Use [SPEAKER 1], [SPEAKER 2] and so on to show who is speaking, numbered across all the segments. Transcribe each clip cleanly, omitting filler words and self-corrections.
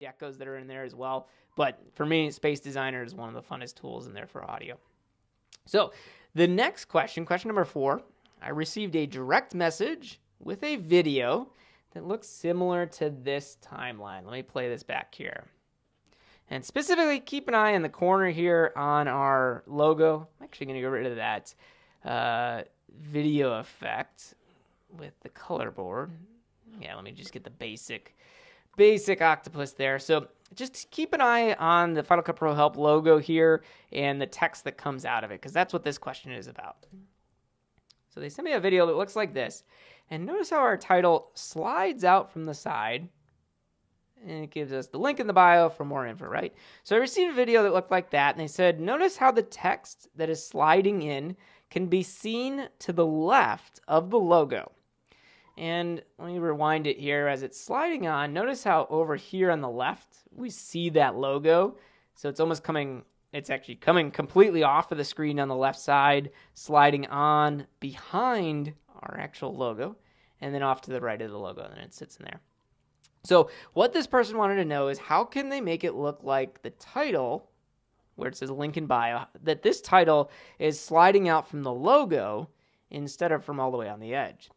[SPEAKER 1] echoes that are in there as well. But for me, Space Designer is one of the funnest tools in there for audio. So the next question, question number 4, I received a direct message with a video that looks similar to this timeline. Let me play this back here. And specifically, keep an eye in the corner here on our logo. I'm actually going to get rid of that video effect with the color board. Yeah, let me just get the basic octopus there. So just keep an eye on the Final Cut Pro Help logo here and the text that comes out of it, because that's what this question is about. So they sent me a video that looks like this. And notice how our title slides out from the side. And it gives us the link in the bio for more info, right? So I received a video that looked like that, and they said, notice how the text that is sliding in can be seen to the left of the logo. And let me rewind it here as it's sliding on. Notice how over here on the left, we see that logo. So it's almost it's actually coming completely off of the screen on the left side, sliding on behind our actual logo, and then off to the right of the logo, and it sits in there. So what this person wanted to know is how can they make it look like the title, where it says link in bio, that this title is sliding out from the logo instead of from all the way on the edge.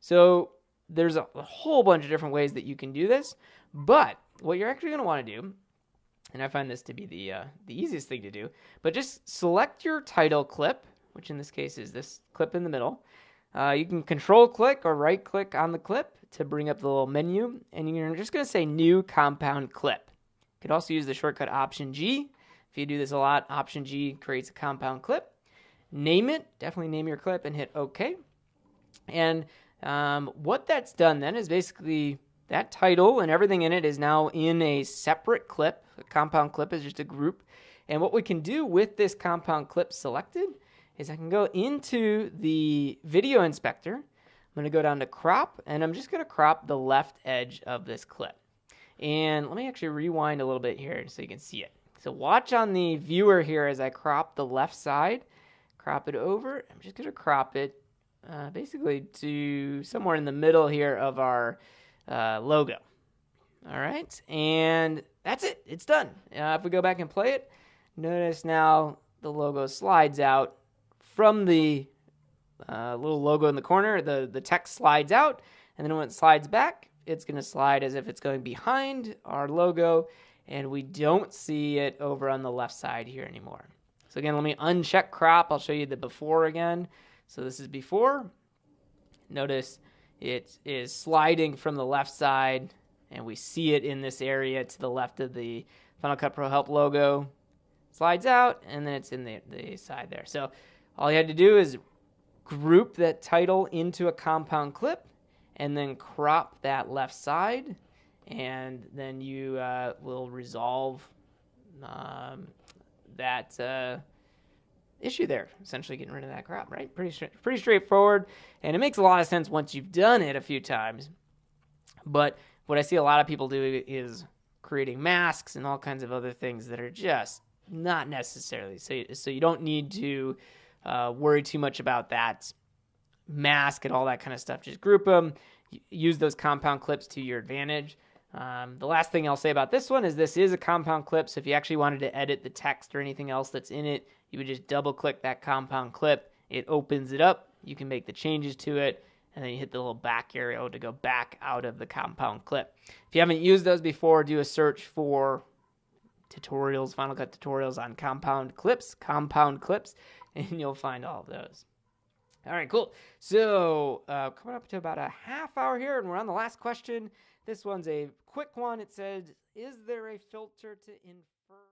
[SPEAKER 1] So there's a whole bunch of different ways that you can do this, but what you're actually going to want to do, and I find this to be the easiest thing to do, but just select your title clip, which in this case is this clip in the middle. You can control click or right click on the clip to bring up the little menu, and you're just going to say new compound clip. You could also use the shortcut Option G. If you do this a lot, Option G creates a compound clip. Name it, definitely name your clip, and hit OK. And what that's done then is basically that title and everything in it is now in a separate clip. A compound clip is just a group. And what we can do with this compound clip selected is I can go into the video inspector. I'm going to go down to crop, and I'm just going to crop the left edge of this clip. And let me actually rewind a little bit here so you can see it. So watch on the viewer here as I crop the left side, crop it over. I'm just going to crop it basically to somewhere in the middle here of our logo. All right, and that's it. It's done. If we go back and play it, notice now the logo slides out from the little logo in the corner. The text slides out, and then when it slides back, it's going to slide as if it's going behind our logo, and we don't see it over on the left side here anymore. So again, let me uncheck crop. I'll show you the before again. So this is before. Notice it is sliding from the left side, and we see it in this area to the left of the Final Cut Pro Help logo. Slides out, and then it's in the side there. So all you had to do is group that title into a compound clip, and then crop that left side, and then you will resolve that issue there, essentially getting rid of that crop, right? Pretty straightforward, and it makes a lot of sense once you've done it a few times. But what I see a lot of people do is creating masks and all kinds of other things that are just not necessarily. So you don't need to worry too much about that mask and all that kind of stuff. Just group them, use those compound clips to your advantage. The last thing I'll say about this one is this is a compound clip, so if you actually wanted to edit the text or anything else that's in it, you would just double click that compound clip. It opens it up. You can make the changes to it, and then you hit the little back arrow to go back out of the compound clip. If you haven't used those before, do a search for tutorials, Final Cut tutorials on compound clips, and you'll find all of those. All right, cool. So coming up to about a half hour here, and we're on the last question. This one's a quick one. It says, is there a filter to